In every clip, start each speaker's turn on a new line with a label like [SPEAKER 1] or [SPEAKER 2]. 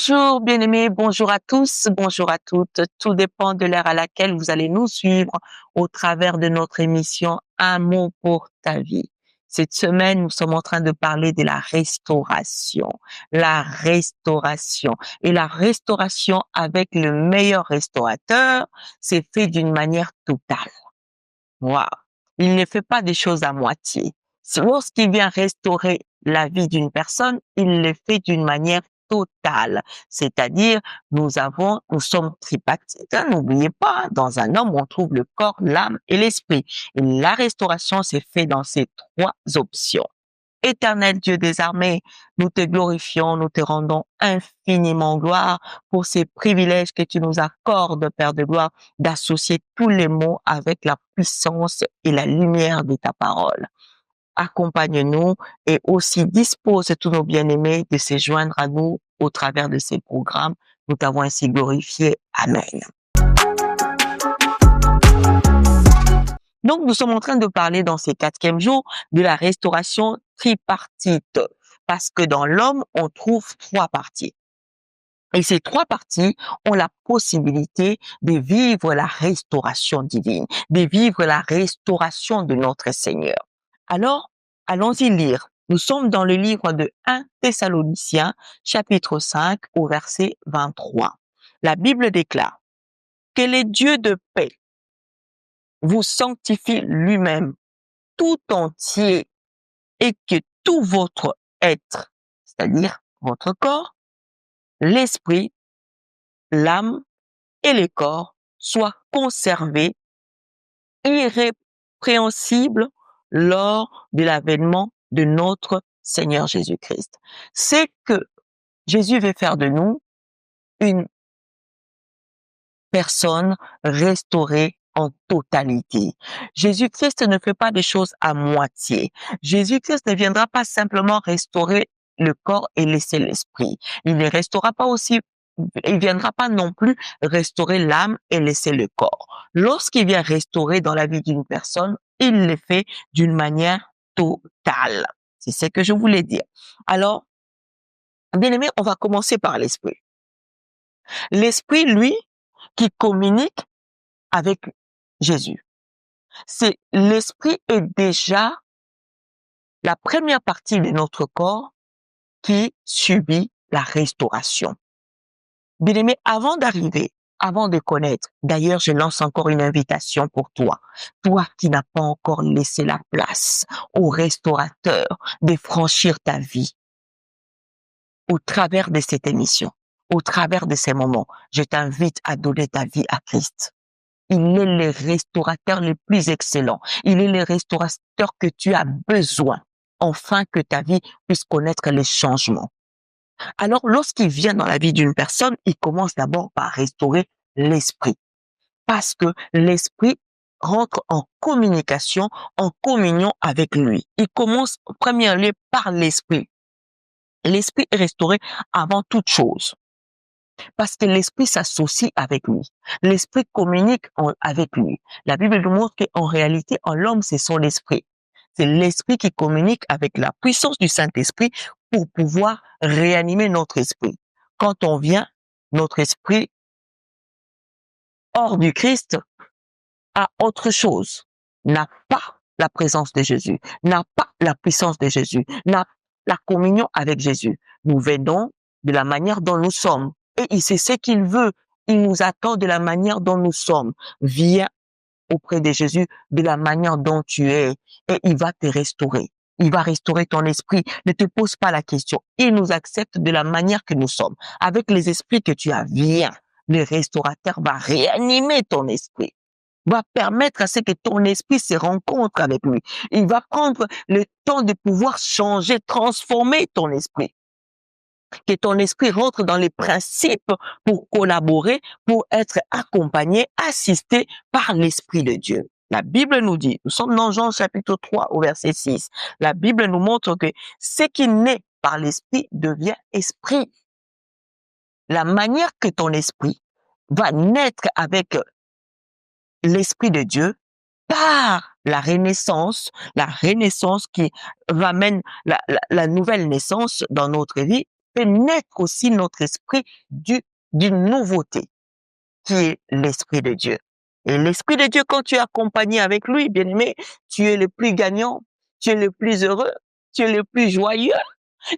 [SPEAKER 1] Bonjour bien-aimés, bonjour à tous, bonjour à toutes. Tout dépend de l'heure à laquelle vous allez nous suivre au travers de notre émission Un mot pour ta vie. Cette semaine, nous sommes en train de parler de la restauration. La restauration. Et la restauration avec le meilleur restaurateur, c'est fait d'une manière totale. Waouh! Il ne fait pas des choses à moitié. Lorsqu'il vient restaurer la vie d'une personne, il le fait d'une manière totale. C'est-à-dire, nous sommes tripartites. Hein, n'oubliez pas, dans un homme, on trouve le corps, l'âme et l'esprit. Et la restauration s'est fait dans ces trois options. Éternel Dieu des armées, nous te glorifions, nous te rendons infiniment gloire pour ces privilèges que tu nous accordes, Père de gloire, d'associer tous les mots avec la puissance et la lumière de ta parole. Accompagne-nous et aussi dispose tous nos bien-aimés de se joindre à nous au travers de ces programmes. Nous t'avons ainsi glorifié. Amen. Donc, nous sommes en train de parler dans ces 4e jours de la restauration tripartite. Parce que dans l'homme, on trouve 3 parties. Et ces 3 parties ont la possibilité de vivre la restauration divine, de vivre la restauration de notre Seigneur. Alors, allons-y lire. Nous sommes dans le livre de 1 Thessaloniciens, chapitre 5, au verset 23. La Bible déclare que le Dieu de paix vous sanctifie lui-même tout entier et que tout votre être, c'est-à-dire votre corps, l'esprit, l'âme et le corps, soient conservés irrépréhensibles lors de l'avènement de notre Seigneur Jésus-Christ. C'est que Jésus veut faire de nous une personne restaurée en totalité. Jésus-Christ ne fait pas des choses à moitié. Jésus-Christ ne viendra pas simplement restaurer le corps et laisser l'esprit. Il ne viendra pas non plus restaurer l'âme et laisser le corps. Lorsqu'il vient restaurer dans la vie d'une personne, il le fait d'une manière totale. C'est ce que je voulais dire. Alors, bien aimé, on va commencer par l'esprit. L'esprit, lui, qui communique avec Jésus. C'est l'esprit est déjà la première partie de notre corps qui subit la restauration. Bien-aimé, avant de connaître, d'ailleurs, je lance encore une invitation pour toi qui n'as pas encore laissé la place au restaurateur de franchir ta vie au travers de cette émission, au travers de ces moments. Je t'invite à donner ta vie à Christ. Il est le restaurateur le plus excellent. Il est le restaurateur que tu as besoin, afin que ta vie puisse connaître les changements. Alors, lorsqu'il vient dans la vie d'une personne, il commence d'abord par restaurer l'esprit. Parce que l'esprit rentre en communication, en communion avec lui. Il commence, en premier lieu, par l'esprit. L'esprit est restauré avant toute chose. Parce que l'esprit s'associe avec lui. L'esprit communique avec lui. La Bible nous montre qu'en réalité, en l'homme, c'est son esprit. C'est l'esprit qui communique avec la puissance du Saint-Esprit pour pouvoir réanimer notre esprit. Quand on vient, notre esprit, hors du Christ, a autre chose, n'a pas la présence de Jésus, n'a pas la puissance de Jésus, n'a la communion avec Jésus. Nous venons de la manière dont nous sommes. Et c'est ce qu'il veut. Il nous attend de la manière dont nous sommes. Viens auprès de Jésus de la manière dont tu es et il va te restaurer. Il va restaurer ton esprit. Ne te pose pas la question. Il nous accepte de la manière que nous sommes. Avec les esprits que tu as, viens. Le restaurateur va réanimer ton esprit. Va permettre à ce que ton esprit se rencontre avec lui. Il va prendre le temps de pouvoir changer, transformer ton esprit. Que ton esprit rentre dans les principes pour collaborer, pour être accompagné, assisté par l'Esprit de Dieu. La Bible nous dit, nous sommes dans Jean chapitre 3 au verset 6, la Bible nous montre que ce qui naît par l'Esprit devient esprit. La manière que ton esprit va naître avec l'Esprit de Dieu par la renaissance qui ramène la nouvelle naissance dans notre vie, fait naître aussi notre esprit d'une nouveauté, qui est l'Esprit de Dieu. Et l'Esprit de Dieu, quand tu es accompagné avec lui, bien-aimé, tu es le plus gagnant, tu es le plus heureux, tu es le plus joyeux,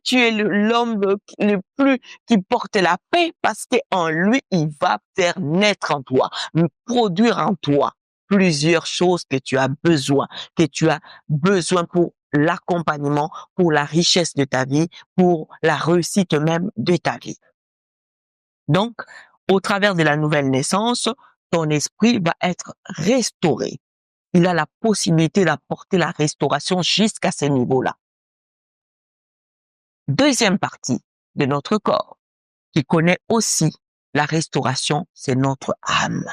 [SPEAKER 1] tu es l'homme le plus qui porte la paix parce qu'en lui, il va faire naître en toi, produire en toi plusieurs choses que tu as besoin pour l'accompagnement, pour la richesse de ta vie, pour la réussite même de ta vie. Donc, au travers de la nouvelle naissance, ton esprit va être restauré. Il a la possibilité d'apporter la restauration jusqu'à ce niveau-là. Deuxième partie de notre corps, qui connaît aussi la restauration, c'est notre âme.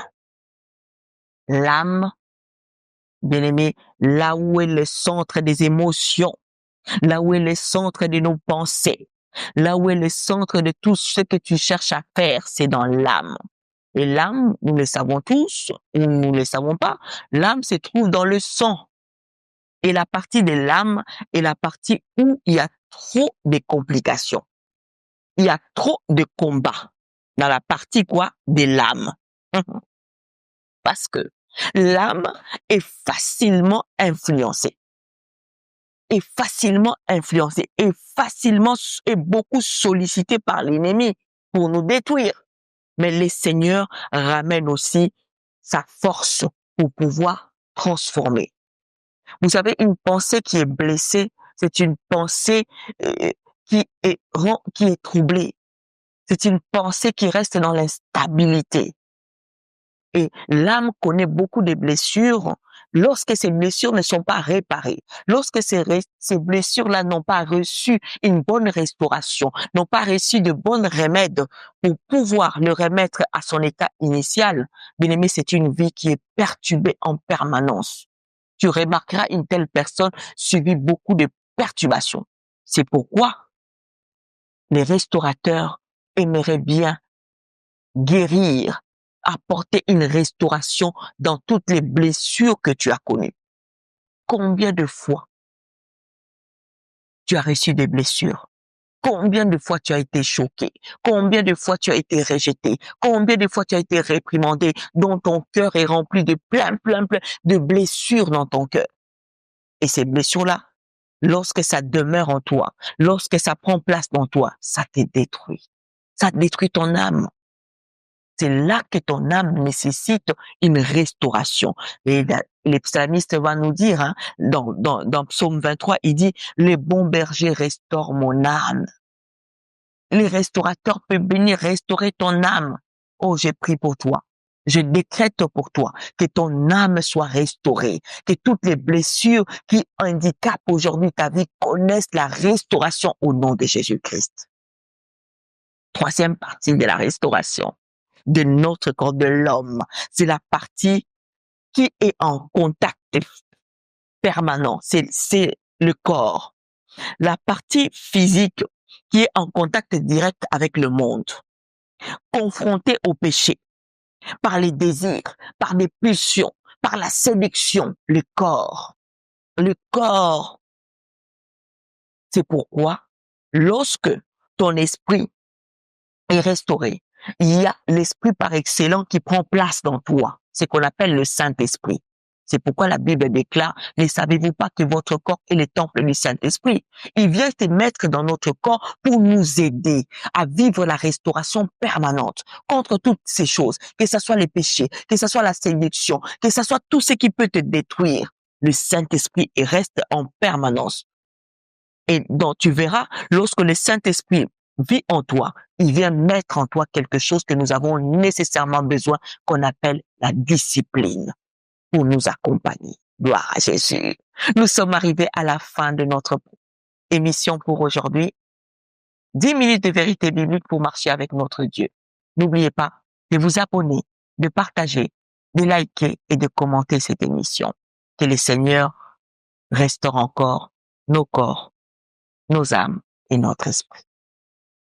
[SPEAKER 1] L'âme, bien aimé, là où est le centre des émotions, là où est le centre de nos pensées, là où est le centre de tout ce que tu cherches à faire, c'est dans l'âme. Et l'âme, nous le savons tous, ou nous ne le savons pas, l'âme se trouve dans le sang. Et la partie de l'âme est la partie où il y a trop de complications. Il y a trop de combats dans la partie quoi? De l'âme. Parce que l'âme est facilement influencée. Est facilement influencée, est beaucoup sollicitée par l'ennemi pour nous détruire. Mais le Seigneur ramène aussi sa force pour pouvoir transformer. Vous savez, une pensée qui est blessée, c'est une pensée qui est troublée. C'est une pensée qui reste dans l'instabilité. Et l'âme connaît beaucoup de blessures lorsque ces blessures ne sont pas réparées, lorsque ces blessures-là n'ont pas reçu une bonne restauration, n'ont pas reçu de bons remèdes pour pouvoir le remettre à son état initial. Bien aimé, c'est une vie qui est perturbée en permanence. Tu remarqueras une telle personne subit beaucoup de perturbations. C'est pourquoi les restaurateurs aimeraient bien guérir, apporter une restauration dans toutes les blessures que tu as connues. Combien de fois tu as reçu des blessures? Combien de fois tu as été choqué? Combien de fois tu as été rejeté? Combien de fois tu as été réprimandé, dont ton cœur est rempli de plein de blessures dans ton cœur? Et ces blessures-là, lorsque ça demeure en toi, lorsque ça prend place dans toi, ça te détruit. Ça détruit ton âme. C'est là que ton âme nécessite une restauration. Et les psalmistes vont nous dire, hein, dans Psaume 23, il dit, les bons bergers restaurent mon âme. Les restaurateurs peuvent venir restaurer ton âme. Oh, j'ai pris pour toi. Je décrète pour toi que ton âme soit restaurée, que toutes les blessures qui handicapent aujourd'hui ta vie connaissent la restauration au nom de Jésus-Christ. Troisième partie de la restauration de notre corps, de l'homme, c'est la partie qui est en contact permanent, c'est le corps. La partie physique qui est en contact direct avec le monde, confrontée au péché, par les désirs, par des pulsions, par la séduction, le corps. Le corps. C'est pourquoi, lorsque ton esprit est restauré, il y a l'esprit par excellence qui prend place dans toi. C'est ce qu'on appelle le Saint-Esprit. C'est pourquoi la Bible déclare, ne savez-vous pas que votre corps est le temple du Saint-Esprit? Il vient se mettre dans notre corps pour nous aider à vivre la restauration permanente contre toutes ces choses, que ce soit les péchés, que ce soit la séduction, que ce soit tout ce qui peut te détruire. Le Saint-Esprit reste en permanence. Et donc tu verras, lorsque le Saint-Esprit vit en toi, il vient mettre en toi quelque chose que nous avons nécessairement besoin, qu'on appelle la discipline, pour nous accompagner. Gloire à Jésus. Nous sommes arrivés à la fin de notre émission pour aujourd'hui. 10 minutes de vérité biblique pour marcher avec notre Dieu. N'oubliez pas de vous abonner, de partager, de liker et de commenter cette émission. Que le Seigneur restaure encore nos corps, nos âmes et notre esprit.